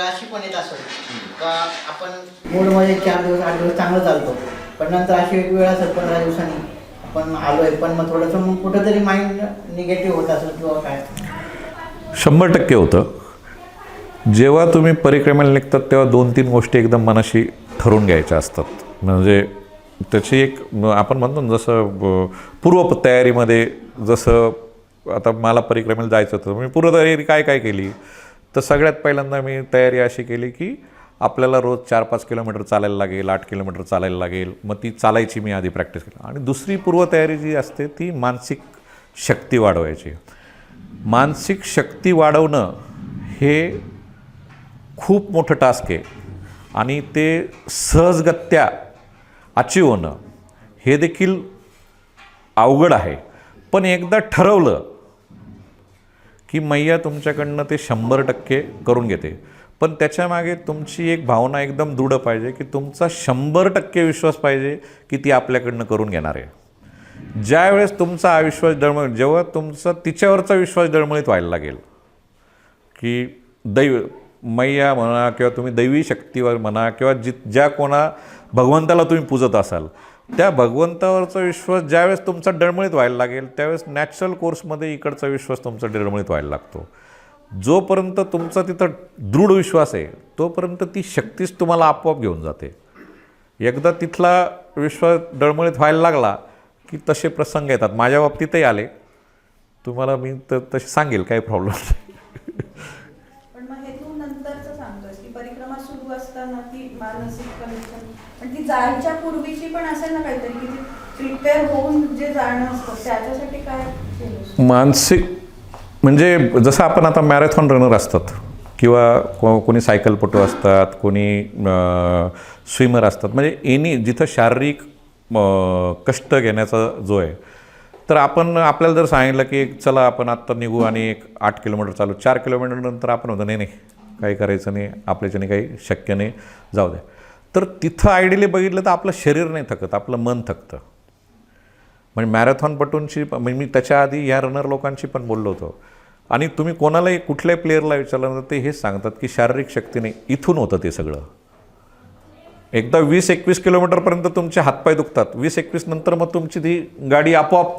अशी पण येत असेल का आपण मूडमध्ये 4 दिवस 8 दिवस चांगलं चालतो, पण नंतर अशी एक वेळ असेल 15 दिवसांनी आपण आलोय पण मग थोडंसं मग कुठंतरी माइंड निगेटिव्ह होत असेल किंवा काय? 100% होतं. जेव्हा तुम्ही परिक्रमेला निघतात तेव्हा 2-3 गोष्टी एकदम मनाशी ठरवून घ्यायच्या असतात. म्हणजे त्याची एक आपण म्हणतो ना, जसं पूर्व तयारीमध्ये, जसं आता मला परिक्रमेला जायचं होतं, मी पूर्वतयारी काय काय केली, तर सगळ्यात पहिल्यांदा मी तयारी अशी केली की आपल्याला रोज 4-5 किलोमीटर चालायला लागेल, 8 किलोमीटर चालायला लागेल. मग ती चालायची मी आधी प्रॅक्टिस केली. आणि दुसरी पूर्वतयारी जी असते ती मानसिक शक्ती वाढवायची. मानसिक शक्ती वाढवणं हे खूप मोठं टास्क आहे आणि ते सहजगत्या अचीव होणं हे देखील अवघड आहे. पण एकदा ठरवलं की मैया तुमच्याकडनं ते 100% करून घेते. पण त्याच्यामागे तुमची एक भावना एकदम दृढ पाहिजे की तुमचा 100% विश्वास पाहिजे की ती आपल्याकडनं करून घेणार आहे. ज्यावेळेस तुमचा अविश्वास डळमळीत, जेव्हा तुमचा तिच्यावरचा विश्वास डळमळीत व्हायला लागेल की मैया म्हणा किंवा तुम्ही दैवी शक्तीवर म्हणा किंवा ज्या कोणा भगवंताला तुम्ही पूजत असाल त्या भगवंतावरचा विश्वास ज्यावेळेस तुमचा डळमळीत व्हायला लागेल त्यावेळेस नॅचरल कोर्समध्ये इकडचा विश्वास तुमचा डळमळीत व्हायला लागतो. जोपर्यंत तुमचा तिथं दृढ विश्वास आहे तोपर्यंत ती शक्तीच तुम्हाला आपोआप घेऊन जाते. एकदा तिथला विश्वास डळमळीत व्हायला लागला की तसे प्रसंग येतात. माझ्या बाबतीतही आले, तुम्हाला मी तर तसे सांगेल, काही प्रॉब्लेम नाही. पण मग हे तू नंतरचं सांगतोस की परिक्रमा सुरू असताना ती मानसिक कनेक्शन, पण ती जायच्या पूर्वीची पण असेल ना काहीतरी की ती प्रिपेअर होऊन जे जाणं असतं त्याच्यासाठी काय केलं? मानसिक म्हणजे जसं आपण आता मॅरेथॉन रनर असतात किंवा कोणी सायकलपटू असतात, कोणी स्विमर असतात, म्हणजे एनी जिथं शारीरिक कष्ट घेण्याचा जो आहे, तर आपण आपल्याला जर सांगितलं की चला आपण आत्ता निघू आणि एक 8 किलोमीटर चालू, 4 किलोमीटर नंतर आपण होतं नाही काही करायचं नाही, आपल्याच्याने काही शक्य नाही, जाऊ द्या. तर तिथं आयडियली बघितलं तर आपलं शरीर नाही थकत, आपलं मन थकतं. म्हणजे मॅरेथॉनपटूंची, म्हणजे मी त्याच्या आधी या रनर लोकांशी पण बोललो होतो आणि तुम्ही कोणालाही कुठल्याही प्लेअरला विचारलं तर ते हेच सांगतात की शारीरिक शक्तीने इथून होतं ते सगळं. एकदा 20-21 किलोमीटरपर्यंत तुमचे हातपाय दुखतात, 20-21 नंतर मग तुमची ती गाडी आपोआप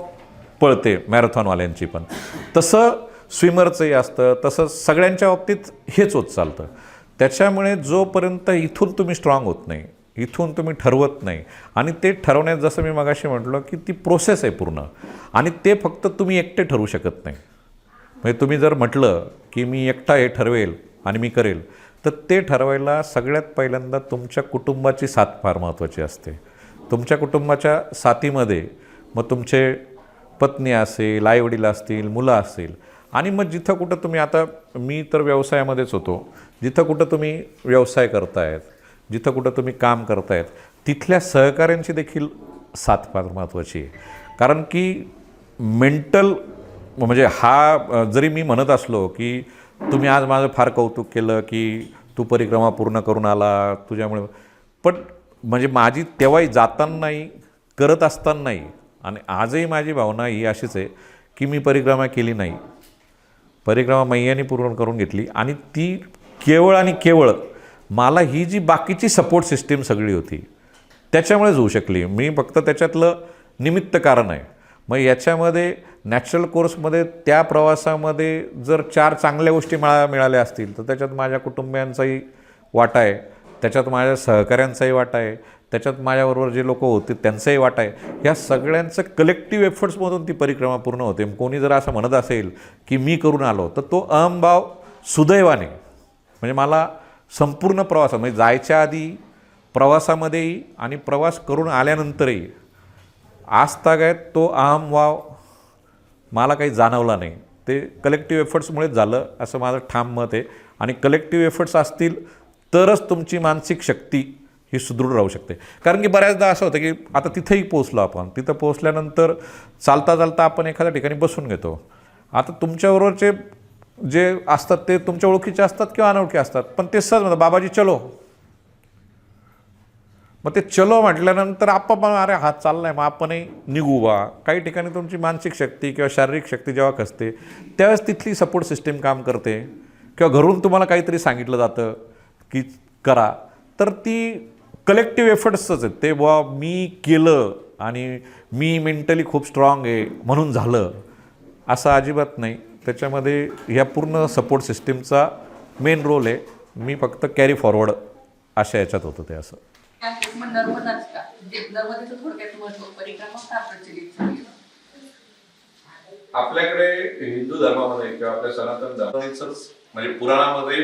पळते मॅरेथॉनवाल्यांची पण. तसं स्विमरचंही असतं, तसं सगळ्यांच्या बाबतीत हेच होत चालतं. त्याच्यामुळे जोपर्यंत इथून तुम्ही स्ट्रॉंग होत नाही, इथून तुम्ही ठरवत नाही, आणि ते ठरवण्यात जसं मी मगाशी म्हटलं की ती प्रोसेस आहे पूर्ण, आणि ते फक्त तुम्ही एकटे ठरवू शकत नाही. म्हणजे तुम्ही जर म्हटलं की मी एकटा हे ठरवेल आणि मी करेल, तर ते ठरवायला सगळ्यात पहिल्यांदा तुमच्या कुटुंबाची साथ फार महत्त्वाची असते. तुमच्या कुटुंबाच्या साथीमध्ये मग तुमचे पत्नी असेल, आईवडील असतील, मुलं असतील, आणि मग जिथं कुठं तुम्ही, आता मी तर व्यवसायामध्येच होतो, जिथं कुठं तुम्ही व्यवसाय करतायत, जिथं कुठं तुम्ही काम करतायत, तिथल्या सहकाऱ्यांची देखील साथ फार महत्त्वाची आहे. कारण की मेंटल, म्हणजे हा जरी मी म्हणत असलो की तुम्ही आज माझं फार कौतुक केलं की तू परिक्रमा पूर्ण करून आला तुझ्यामुळे, पण म्हणजे माझी तेव्हाही जातानाही करत असतानाही आणि आजही माझी भावना ही अशीच आहे की मी परिक्रमा केली नाही, परिक्रमा मैयाने पूर्ण करून घेतली. आणि ती केवळ आणि केवळ मला ही जी बाकीची सपोर्ट सिस्टीम सगळी होती त्याच्यामुळेच होऊ शकली. मी फक्त त्याच्यातलं निमित्त कारण आहे. मग याच्यामध्ये नॅचरल कोर्समध्ये त्या प्रवासामध्ये जर 4 चांगल्या गोष्टी मिळाल्या असतील तर त्याच्यात माझ्या कुटुंबियांचाही वाटा आहे, त्याच्यात माझ्या सहकाऱ्यांचाही वाटा आहे, त्याच्यात माझ्याबरोबर जे लोक होते त्यांचाही वाटा आहे. ह्या सगळ्यांचं कलेक्टिव्ह एफर्ट्समधून ती परिक्रमा पूर्ण होते. कोणी जर असं म्हणत असेल की मी करून आलो तर तो अहंभाव सुदैवाने, म्हणजे मला संपूर्ण प्रवास, म्हणजे जायच्या आधी, प्रवासामध्येही आणि प्रवास करून आल्यानंतरही आजतागायत तो अहंभाव मला काही जाणवला नाही. ते कलेक्टिव्ह एफर्ट्समुळेच झालं असं माझं ठाम मत आहे. आणि कलेक्टिव्ह एफर्ट्स असतील तरच तुमची मानसिक शक्ती ही सुदृढ राहू शकते. कारण की बऱ्याचदा असं होतं की आता तिथेही पोचलो आपण, तिथं पोचल्यानंतर चालता चालता आपण एखाद्या ठिकाणी बसून घेतो. आता तुमच्याबरोबरचे जे असतात ते तुमच्या ओळखीचे असतात किंवा अनोळखी असतात, पण ते सहज म्हणतात बाबाजी चलो. मग ते चलो म्हटल्यानंतर आपण अरे हात चाललाय मग आपणही निघू बा. काही ठिकाणी तुमची मानसिक शक्ती किंवा शारीरिक शक्ती जेव्हा कसते त्यावेळेस तिथली सपोर्ट सिस्टीम काम करते. किंवा घरून तुम्हाला काहीतरी सांगितलं जातं की करा, तर ती कलेक्टिव्ह एफर्ट्सच आहेत. ते बुवा मी केलं आणि मी मेंटली खूप स्ट्रॉंग आहे म्हणून झालं असं अजिबात नाही. त्याच्यामध्ये ह्या पूर्ण सपोर्ट सिस्टीमचा मेन रोल आहे. मी फक्त कॅरी फॉरवर्ड अशा याच्यात होतं ते असं. मग नर्मदाच का? म्हणजे नर्मदेचं थोडक्यात महत्व, परिक्रमा का प्रचलित झाली? आपल्याकडे हिंदू धर्मामध्ये किंवा आपल्या सनातन धर्माचं म्हणजे पुराणामध्ये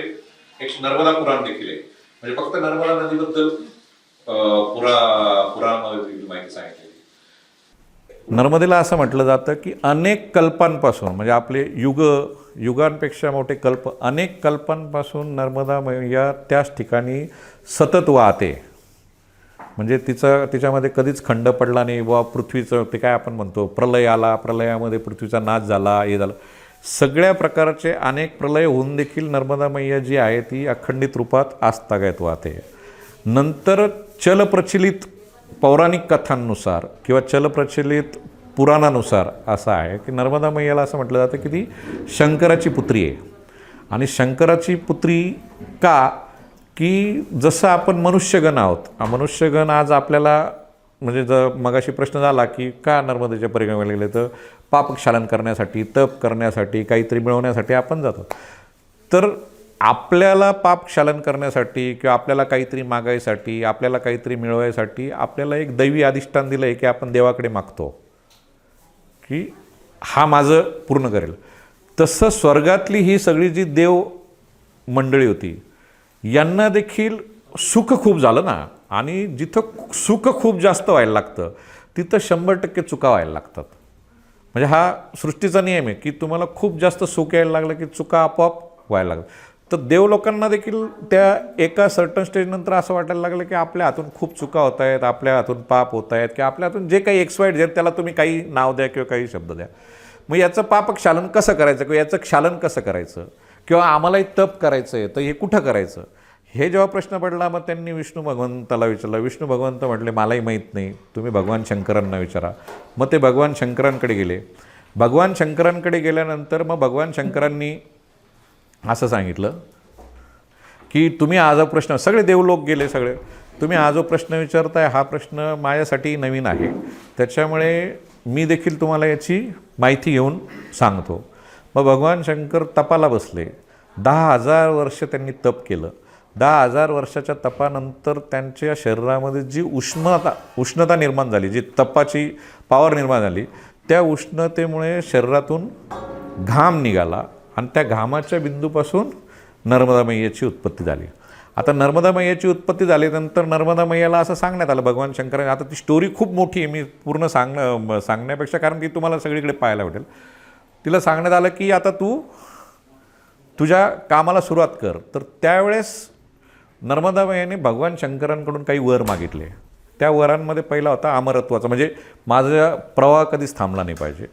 एक नर्मदा पुराण देखील आहे. म्हणजे फक्त नर्मदा नदीबद्दल पुराणामध्ये माहिती सांगितलेली. नर्मदेला असं म्हटलं जातं की अनेक कल्पांपासून, म्हणजे आपले युगांपेक्षा मोठे कल्प, अनेक कल्पांपासून नर्मदा मैया त्याच ठिकाणी सतत वाहते. म्हणजे तिच्यामध्ये कधीच खंड पडला नाही. वा पृथ्वीचं ते काय आपण म्हणतो प्रलय आला, प्रलयामध्ये पृथ्वीचा नाश झाला, हे झालं, सगळ्या प्रकारचे अनेक प्रलय होऊन देखील नर्मदा मैया जी आहे ती अखंडित रूपात आजतागायत वाहते. नंतर चलप्रचलित पौराणिक कथांनुसार किंवा चलप्रचलित पुराणानुसार असं आहे की नर्मदा मैयाला असं म्हटलं जातं की ती शंकराची पुत्री आहे. आणि शंकराची पुत्री का? की जसं आपण मनुष्यगण आहोत, मनुष्यगण आज आपल्याला म्हणजे मगाशी प्रश्न झाला की का नर्मदेच्या परिक्रमेला गेले, तर पापक्षालन करण्यासाठी, तप करण्यासाठी, काहीतरी मिळवण्यासाठी आपण जातो. तर आपल्याला पापक्षालन करण्यासाठी किंवा आपल्याला काहीतरी मागायसाठी, आपल्याला काहीतरी मिळवायसाठी आपल्याला एक दैवी अधिष्ठान दिलं आहे की आपण देवाकडे मागतो की हा माझं पूर्ण करेल. तसं स्वर्गातली ही सगळी जी देव मंडळी होती यांना देखील सुख खूप झालं ना. आणि जिथं सुख खूप जास्त व्हायला लागतं तिथं 100% चुका व्हायला लागतात. म्हणजे हा सृष्टीचा नियम आहे की तुम्हाला खूप जास्त सुख यायला लागलं की चुका आपोआप व्हायला लागतात. तर देव लोकांना देखील त्या एका सर्टन स्टेजनंतर असं वाटायला लागलं की आपल्या हातून खूप चुका होत आहेत, आपल्या हातून पाप होत आहेत, की आपल्या हातून जे काही एक्सवाईट जे त्याला तुम्ही काही नाव द्या किंवा काही शब्द द्या. मग याचं पापक्षालन कसं करायचं किंवा याचं क्षालन कसं करायचं, किंवा आम्हालाही तप करायचं आहे तर हे कुठं करायचं, हे जेव्हा प्रश्न पडला मग त्यांनी विष्णू भगवंताला विचारलं. विष्णू भगवंत म्हटले मलाही माहीत नाही, तुम्ही भगवान शंकरांना विचारा. मग ते भगवान शंकरांकडे गेले. भगवान शंकरांकडे गेल्यानंतर मग भगवान शंकरांनी असं सांगितलं की तुम्ही हा जो प्रश्न, सगळे देवलोक गेले सगळे, तुम्ही हा जो प्रश्न विचारताय हा प्रश्न माझ्यासाठी नवीन आहे, त्याच्यामुळे मी देखील तुम्हाला याची माहिती घेऊन सांगतो. मग भगवान शंकर तपाला बसले. 10,000 वर्ष त्यांनी तप केलं. 10,000 वर्षाच्या तपानंतर त्यांच्या शरीरामध्ये जी उष्णता निर्माण झाली, जी तपाची पॉवर निर्माण झाली, त्या उष्णतेमुळे शरीरातून घाम निघाला आणि त्या घामाच्या बिंदूपासून नर्मदा मैयाची उत्पत्ती झाली. आता नर्मदा मैयाची उत्पत्ती झाल्यानंतर नर्मदा मैयाला असं सांगण्यात आलं भगवान शंकरांनी. आता ती स्टोरी खूप मोठी आहे, मी पूर्ण सांगण्यापेक्षा, कारण की तुम्हाला सगळीकडे पाहायला भेटेल. तिला सांगण्यात आलं की आता तू तुझ्या कामाला सुरुवात कर. तर त्यावेळेस नर्मदा मैयाने भगवान शंकरांकडून काही वर मागितले. त्या वरांमध्ये पहिला होता अमरत्वाचा, म्हणजे माझा प्रवाह कधीच थांबला नाही पाहिजे.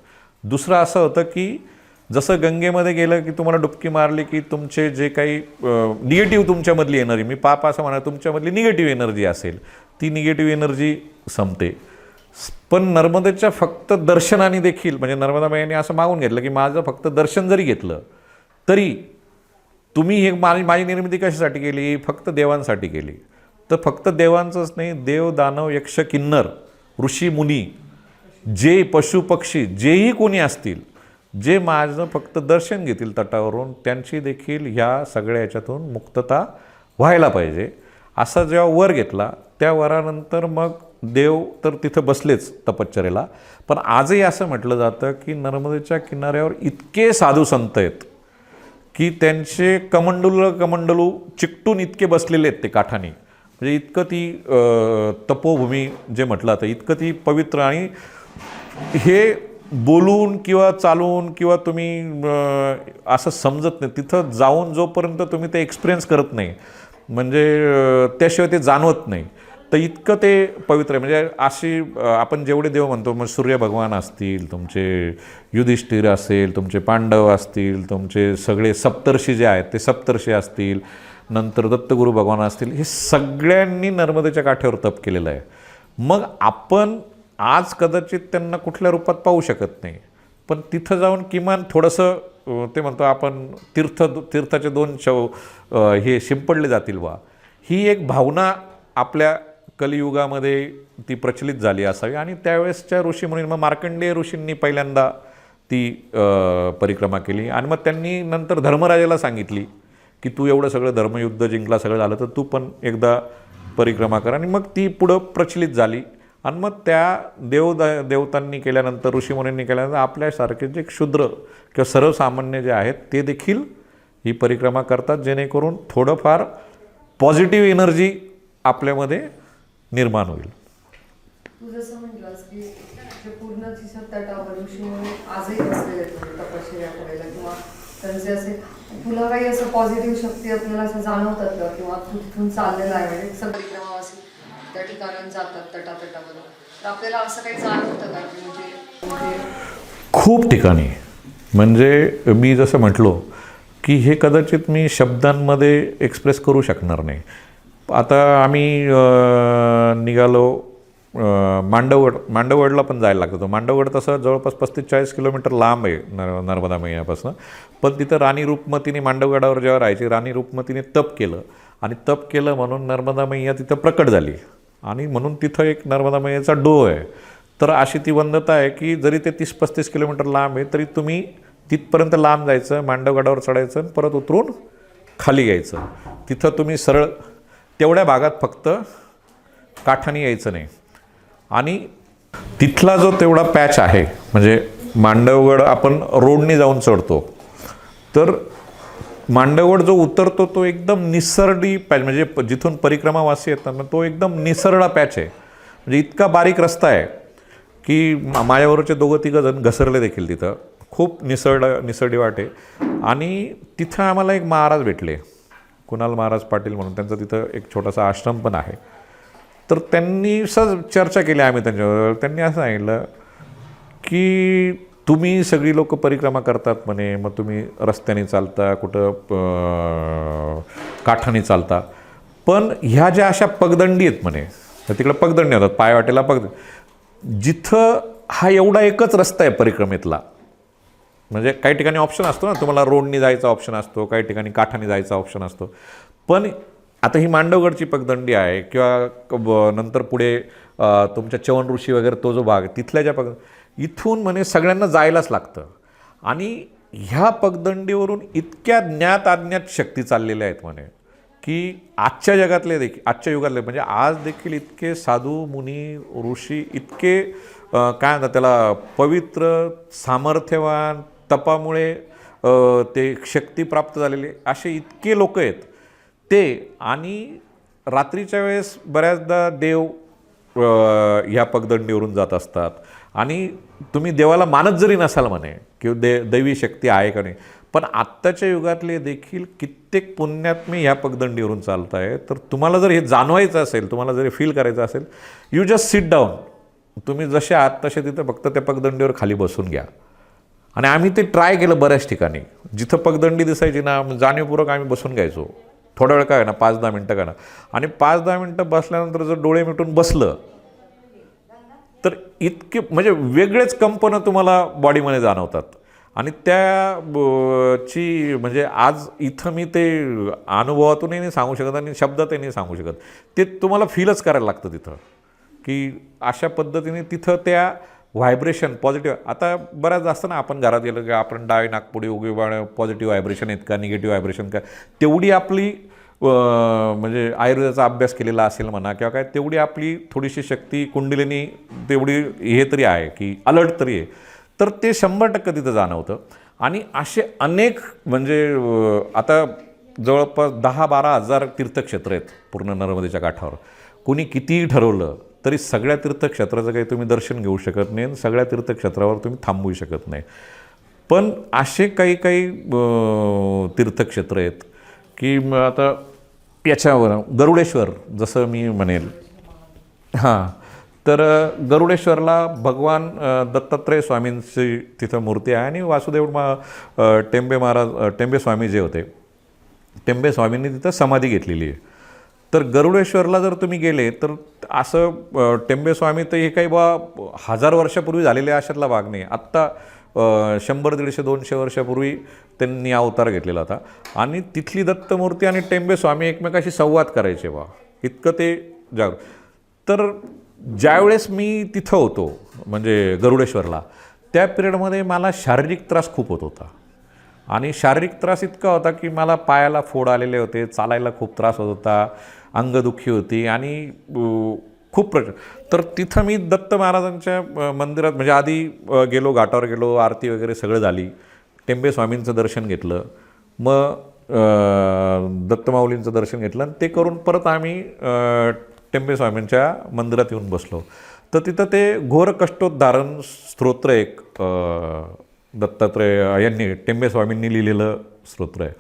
दुसरं असं होतं की जसं गंगेमध्ये गेलं की तुम्हाला डुबकी मारली की तुमचे जे काही निगेटिव्ह तुमच्यामधली एनर्जी, मी पाप असं म्हणा, तुमच्यामधली निगेटिव्ह एनर्जी असेल ती निगेटिव्ह एनर्जी संपते. पण नर्मदेच्या फक्त दर्शनाने देखील, म्हणजे नर्मदा मैयाने असं मागून घेतलं की माझं फक्त दर्शन जरी घेतलं तरी तुम्ही हे माझी निर्मिती कशासाठी केली, फक्त देवांसाठी केली. तर फक्त देवांचंच नाही, देव, दानव, यक्ष, किन्नर, ऋषी, मुनी, जे पशु पक्षी जेही कोणी असतील, जे माझं फक्त दर्शन घेतील तटावरून, त्यांची देखील ह्या सगळ्या याच्यातून मुक्तता व्हायला पाहिजे. असा जेव्हा वर घेतला, त्या वरानंतर मग देव तर तिथं बसलेच तपश्चर्येला. पण आजही असं म्हटलं जातं की नर्मदेच्या किनाऱ्यावर इतके साधू संत आहेत की त्यांचे कमंडलू चिकटून इतके बसलेले आहेत ते काठाने. म्हणजे इतकं ती तपोभूमी जे म्हटलं जातं, इतकं ती पवित्र. आणि हे बोलून किंवा चालून किंवा तुम्ही असं समजत नाही, तिथं जाऊन जोपर्यंत तुम्ही ते एक्सपिरियन्स करत नाही, म्हणजे त्याशिवाय ते जाणवत नाही. तर इतकं ते पवित्र आहे. म्हणजे अशी आपण जेवढे देव म्हणतो, मग सूर्य भगवान असतील, तुमचे युधिष्ठिर असेल, तुमचे पांडव असतील, तुमचे सगळे सप्तर्षी जे आहेत ते सप्तर्षी असतील, नंतर दत्तगुरू भगवान असतील, हे सगळ्यांनी नर्मदेच्या काठ्यावर तप केलेलं आहे. मग आपण आज कदाचित त्यांना कुठल्या रूपात पाहू शकत नाही, पण तिथं जाऊन किमान थोडंसं ते म्हणतो आपण तीर्थाचे दोन हे शिंपडले जातील बा, ही एक भावना आपल्या कलियुगामध्ये ती प्रचलित झाली असावी. आणि त्यावेळेसच्या ऋषीमुनी, मग मार्कंडेय ऋषींनी पहिल्यांदा ती परिक्रमा केली. आणि मग त्यांनी नंतर धर्मराजाला सांगितली की तू एवढं सगळं धर्मयुद्ध जिंकला, सगळं झालं, तर तू पण एकदा परिक्रमा कर. आणि मग ती पुढं प्रचलित झाली. आणि मग त्या देवतांनी केल्यानंतर, ऋषीमुनींनी केल्यानंतर आपल्यासारखे जे क्षुद्र किंवा सर्वसामान्य जे आहेत ते देखील ही परिक्रमा करतात, जेणेकरून थोडंफार पॉझिटिव्ह एनर्जी आपल्यामध्ये निर्माण होईल. तू जसं म्हटलंस की जे पूर्ण तटावर ऋषीमुनी आजही बसलेले आहेत, म्हणजे तपश्चर्या करायला, किंवा त्यांचे असे, तुला काही असं पॉझिटिव्ह शक्ती आपल्याला असं जाणवतात का? किंवा तू तिथून चाललेला आहे, म्हणजे परिक्रमावासी त्या ठिकाणावर जातात तटातटावर, तर आपल्याला असं काही जाणवतं का की म्हणजे खूप ठिकाणी, म्हणजे मी जसं म्हटलो की हे कदाचित मी शब्दांमध्ये एक्सप्रेस करू शकणार नाही. आता आम्ही निघालो मांडवगडला पण जायला लागतो. मांडवगड तसं जवळपास 35-40 किलोमीटर लांब आहे नर्मदा मैयापासून. पण तिथं राणी रूपमतीने मांडवगडावर जेव्हा राहायची, राणी रूपमतीने तप केलं, आणि तप केलं म्हणून नर्मदा मैया तिथं प्रकट झाली, आणि म्हणून तिथं एक नर्मदा मैयाचा डोह आहे. तर अशी ती वंदता आहे की जरी ते 30-35 किलोमीटर लांब आहे, तरी तुम्ही तिथपर्यंत लांब जायचं, मांडवगडावर चढायचं आणि परत उतरून खाली यायचं. तिथं तुम्ही सरळ तेवढ्या भागात फक्त काठाने यायचं नाही. आणि तिथला जो तेवढा पॅच आहे, म्हणजे मांडवगड आपण रोडने जाऊन चढतो, तर मांडवगड जो उतरतो तो एकदम निसरडी पॅच, म्हणजे जिथून परिक्रमावासी येतात ना, तो एकदम निसरडा पॅच आहे. म्हणजे इतका बारीक रस्ता आहे की माझ्याबरोबरचे 2-3 जण घसरले देखील तिथं. खूप निसरडी वाटे. आणि तिथं आम्हाला एक महाराज भेटले, कुणाल महाराज पाटील म्हणून, त्यांचा तिथं एक छोटासा आश्रम पण आहे. तर त्यांनी चर्चा केली आम्ही त्यांच्याबरोबर. त्यांनी असं सांगितलं की तुम्ही सगळी लोक परिक्रमा करतात म्हणे, मग तुम्ही रस्त्याने चालता, कुठं काठाने चालता, पण ह्या ज्या अशा पगदंडी आहेत म्हणे, तर तिकडं पगदंडी होतात, पायवाटेला जिथं हा एवढा एकच रस्ता आहे परिक्रमेतला, म्हणजे काही ठिकाणी ऑप्शन असतो ना, तुम्हाला रोडनी जायचा ऑप्शन असतो, काही ठिकाणी काठाने जायचा ऑप्शन असतो. पण आता ही मांडवगडची पगदंडी आहे, किंवा नंतर पुढे तुमच्या चवन ऋषी वगैरे तो जो भाग, तिथल्या ज्या इथून म्हणे सगळ्यांना जायलाच लागतं. आणि ह्या पगदंडीवरून इतक्या ज्ञात अज्ञात शक्ती चाललेल्या आहेत म्हणे, की आजच्या जगातले देखील, आजच्या युगातले, म्हणजे आज देखील इतके साधू मुनी ऋषी, इतके काय म्हणतात त्याला, पवित्र, सामर्थ्यवान, तपामुळे ते शक्ती प्राप्त झालेले असे इतके लोक आहेत ते. आणि रात्रीच्या वेळेस बऱ्याचदा देव ह्या पगदंडीवरून जात असतात. आणि तुम्ही देवाला मानत जरी नसाल म्हणे, किंवा दैवी शक्ती आहे का नाही, पण आत्ताच्या युगातले देखील कित्येक पुण्यात्मे ह्या पगदंडीवरून चालत आहे. तर तुम्हाला जर हे जाणवायचं असेल, तुम्हाला जर फील करायचं असेल, यू जस्ट सिट डाऊन. तुम्ही जसे आहात तसे तिथं फक्त त्या पगदंडीवर खाली बसून घ्या. आणि आम्ही ते ट्राय केलं बऱ्याच ठिकाणी, जिथं पगदंडी दिसायची ना, जाणीवपूर्वक आम्ही बसून घ्यायचो, थोडा वेळ काय ना, 5-10 मिनटं का ना. आणि 5-10 मिनटं बसल्यानंतर जर डोळे मिटून बसलं तर इतके म्हणजे वेगळेच कंपनं तुम्हाला बॉडीमध्ये जाणवतात. आणि त्याची म्हणजे आज इथं मी ते अनुभवातूनही नाही सांगू शकत आणि शब्दातही नाही सांगू शकत. ते तुम्हाला फीलच करायला लागतं तिथं, की अशा पद्धतीने तिथं त्या व्हायब्रेशन पॉझिटिव्ह. आता बऱ्याच असतं ना, आपण घरात गेलो की आपण डावे नागपुडी उगी पॉझिटिव्ह व्हायब्रेशन आहेत का, निगेटिव्ह व्हायब्रेशन का, तेवढी आपली म्हणजे आयुर्वेदाचा अभ्यास केलेला असेल म्हणा, किंवा काय, तेवढी आपली थोडीशी शक्ती कुंडलिनी तेवढी हे तरी आहे की अलर्ट तरी आहे. तर ते 100% तिथं जाणवतं. आणि असे अनेक म्हणजे आता जवळपास 10-12 हजार तीर्थक्षेत्र आहेत पूर्ण नर्मदेच्या काठावर. कुणी कितीही ठरवलं तरी सगळ्या तीर्थक्षेत्राचं काही तुम्ही दर्शन घेऊ शकत नाही आणि सगळ्या तीर्थक्षेत्रावर तुम्ही थांबवू शकत नाही. पण असे काही तीर्थक्षेत्र आहेत की आता याच्यावर गरुडेश्वर जसं मी म्हणेल, हां, तर गरुडेश्वरला भगवान दत्तात्रय स्वामींची तिथं मूर्ती आहे. आणि वासुदेव टेंबे स्वामी जे होते, टेंबे स्वामींनी तिथं समाधी घेतलेली आहे. तर गरुडेश्वरला जर तुम्ही गेले तर असं टेंबे स्वामी तर हे काही 1000 वर्षापूर्वी झालेले अशातला भाग नाही. आत्ता 100, 150, 200 वर्षापूर्वी त्यांनी अवतार घेतलेला होता. आणि तिथली दत्तमूर्ती आणि टेंबे स्वामी एकमेकाशी संवाद करायचे बा, इतकं ते तर ज्यावेळेस मी तिथं होतो म्हणजे गरुडेश्वरला, त्या पिरियडमध्ये मला शारीरिक त्रास खूप होत होता. आणि शारीरिक त्रास इतका होता की मला पायाला फोड आलेले होते, चालायला खूप त्रास होत होता, अंगदुखी होती आणि खूप तर तिथं मी दत्त महाराजांच्या मंदिरात म्हणजे आधी गेलो, घाटावर गेलो, आरती वगैरे सगळं झाली, टेंबे स्वामींचं दर्शन घेतलं, मग दत्तमाऊलींचं दर्शन घेतलं आणि ते करून परत आम्ही टेंबे स्वामींच्या मंदिरात येऊन बसलो. तर तिथं ते घोर कष्टोद्धारण स्तोत्र एक दत्तात्रय यांनी टेंबे स्वामींनी लिहिलेलं स्तोत्र आहे.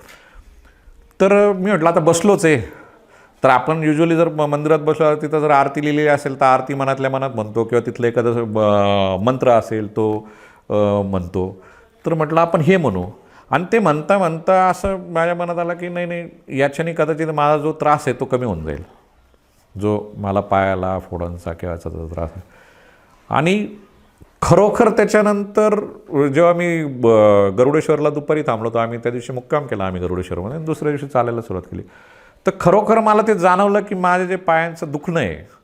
तर मी म्हटलं आता बसलोच आहे, तर आपण युजली जर मंदिरात बसलो तिथं जर आरती लिहिलेली असेल तर आरती मनातल्या मनात म्हणतो किंवा तिथलं एखादं मंत्र असेल तो म्हणतो. तर म्हटलं आपण हे म्हणू. आणि ते म्हणता म्हणता असं माझ्या मनात आलं की नाही नाही, याच्याने कदाचित माझा जो त्रास आहे तो कमी होऊन जाईल, जो मला पायाला फोडांचा किंवा याचा जो त्रास आहे. आणि खरोखर त्याच्यानंतर जेव्हा मी गरुडेश्वरला दुपारी थांबलो होतो, आम्ही त्या दिवशी मुक्काम केला आम्ही गरुडेश्वरमध्ये, आणि दुसऱ्या दिवशी चालायला सुरुवात केली. तर खरोखर मला ते जाणवलं की माझे जे पायांचं दुखणं आहे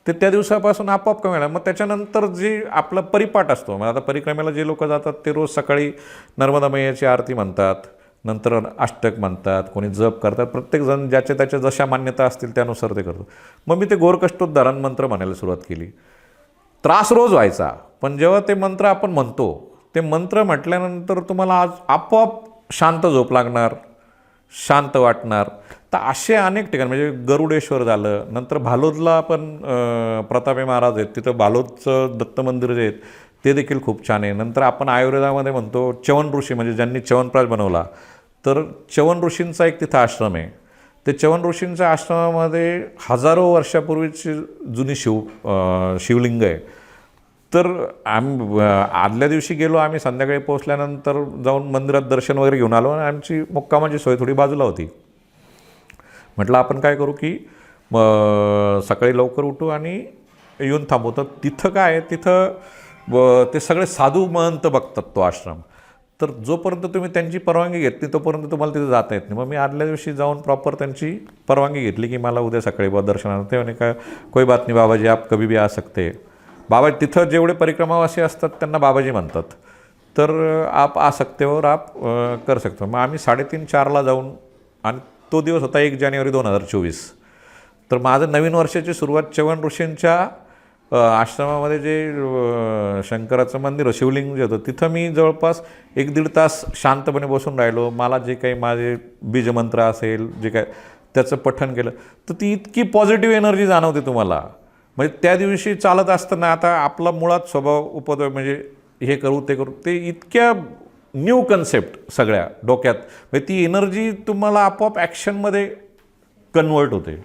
ते त्या दिवसापासून आपोआप कमी झालं. मग त्याच्यानंतर जे आपला परिपाठ असतो, मग आता परिक्रमेला जे लोक जातात ते रोज सकाळी नर्मदा मैयाची आरती म्हणतात, नंतर अष्टक म्हणतात, कोणी जप करतात, प्रत्येकजण ज्याच्या त्याच्या जशा मान्यता असतील त्यानुसार ते करतो. मग मी ते घोरकष्टोद्धारण मंत्र म्हणायला सुरुवात केली. त्रास रोज व्हायचा, पण जेव्हा ते मंत्र आपण म्हणतो, ते मंत्र म्हटल्यानंतर तुम्हाला आज आपोआप शांत झोप लागणार, शांत वाटणार. तर असे अनेक ठिकाण म्हणजे गरुडेश्वर झालं, नंतर भालोदला पण प्रतापे महाराज आहेत, तिथं भालोदचं दत्त मंदिर जे आहेत ते देखील खूप छान आहे. नंतर आपण आयुर्वेदामध्ये म्हणतो च्यवन ऋषी म्हणजे ज्यांनी च्यवनप्राश बनवला, तर च्यवन ऋषींचा एक तिथं आश्रम आहे. ते च्यवन ऋषींच्या आश्रमामध्ये हजारो वर्षापूर्वीची जुनी शिवलिंग आहे. तर आम्ही आदल्या दिवशी गेलो, आम्ही संध्याकाळी पोहोचल्यानंतर जाऊन मंदिरात दर्शन वगैरे घेऊन आलो आणि आमची मुक्कामाची सोय थोडी बाजूला होती. म्हटलं आपण काय करू की सकाळी लवकर उठू आणि येऊन थांबू. तर तिथं काय आहे, तिथं ते सगळे साधू महंत बघतात तो आश्रम. तर जोपर्यंत तुम्ही त्यांची परवानगी घेत नाही तोपर्यंत तुम्हाला तिथे जाता येत नाही. मग मी आदल्या दिवशी जाऊन प्रॉपर त्यांची परवानगी घेतली की मला उद्या सकाळी दर्शनाला. ते म्हणे काय कोई बात नाही बाबाजी, आप कभी भी आ सकते. बाबा तिथं जेवढे परिक्रमावासी असतात त्यांना बाबाजी म्हणतात. तर आप आ सकते और आप कर सकते. मग आम्ही 3:30-4ला जाऊन, आणि तो दिवस होता 1 जानेवारी 2024. तर माझं नवीन वर्षाची सुरुवात च्यवन ऋषींच्या आश्रमामध्ये जे शंकराचं मंदिर शिवलिंग जे होतं तिथं मी जवळपास 1-1.5 तास शांतपणे बसून राहिलो. मला जे काही माझे बीजमंत्र असेल जे काय त्याचं पठण केलं, तर ती इतकी पॉझिटिव्ह एनर्जी जाणवते तुम्हाला. म्हणजे त्या दिवशी चालत असताना आता आपला मुळात स्वभाव उपद्रव म्हणजे हे करू ते करू, ते इतक्या न्यू कन्सेप्ट सगळ्या डोक्यात, म्हणजे ती एनर्जी तुम्हाला आपोआप ॲक्शनमध्ये कन्वर्ट होते.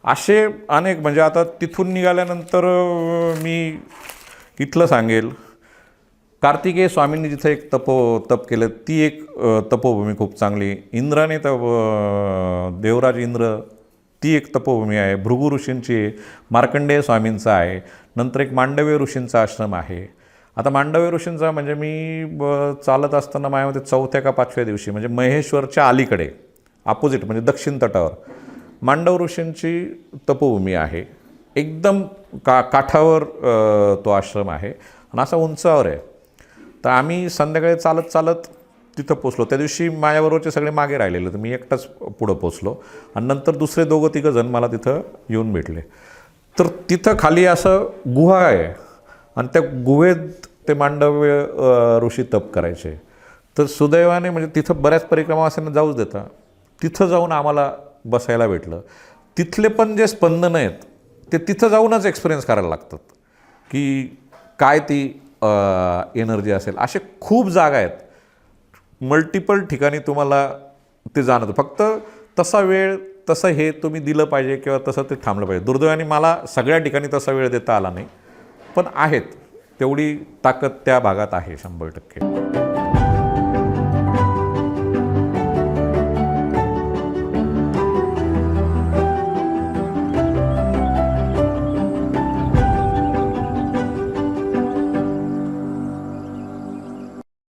असे अनेक म्हणजे आता तिथून निघाल्यानंतर मी इथलं सांगेल, कार्तिकेय स्वामींनी जिथं एक तप केलं ती एक तपोभूमी खूप चांगली. इंद्राने देवराज इंद्र ती एक तपोभूमी आहे. भृगु ऋषींची आहे, मार्कंडेय स्वामींचा आहे. नंतर एक मांडव्य ऋषींचा आश्रम आहे. आता मांडव्य ऋषींचा म्हणजे मी चालत असताना माझ्यामध्ये 4थ्या का 5व्या दिवशी म्हणजे महेश्वरच्या अलीकडे अपोजिट म्हणजे दक्षिण तटावर मांडव ऋषींची तपोभूमी आहे. एकदम काठावर तो आश्रम आहे आणि असा उंचावर आहे. तर आम्ही संध्याकाळी चालत चालत तिथं पोचलो. त्या दिवशी माझ्याबरोबरचे सगळे मागे राहिलेले, तर मी एकटाच पुढं पोचलो आणि नंतर दुसरे 2-3 जण मला तिथं येऊन भेटले. तर तिथं खाली असं गुहा आहे आणि त्या गुहेत ते मांडव्य ऋषी तप करायचे. तर सुदैवाने म्हणजे तिथं बऱ्याच परिक्रमावासींना जाऊच देता, तिथं जाऊन आम्हाला बसायला भेटलं. तिथले पण जे स्पंदन आहेत ते तिथं जाऊनच एक्सपिरियन्स करायला लागतात की काय ती एनर्जी असेल. असे खूप जागा आहेत, मल्टिपल ठिकाणी तुम्हाला ते जाणवतं. फक्त तसा वेळ तसं हे तुम्ही दिलं पाहिजे किंवा तसं ते थांबलं पाहिजे. दुर्दैवाने मला सगळ्या ठिकाणी तसा वेळ देता आला नाही, पण आहेत तेवढी ताकद त्या भागात आहे 100%.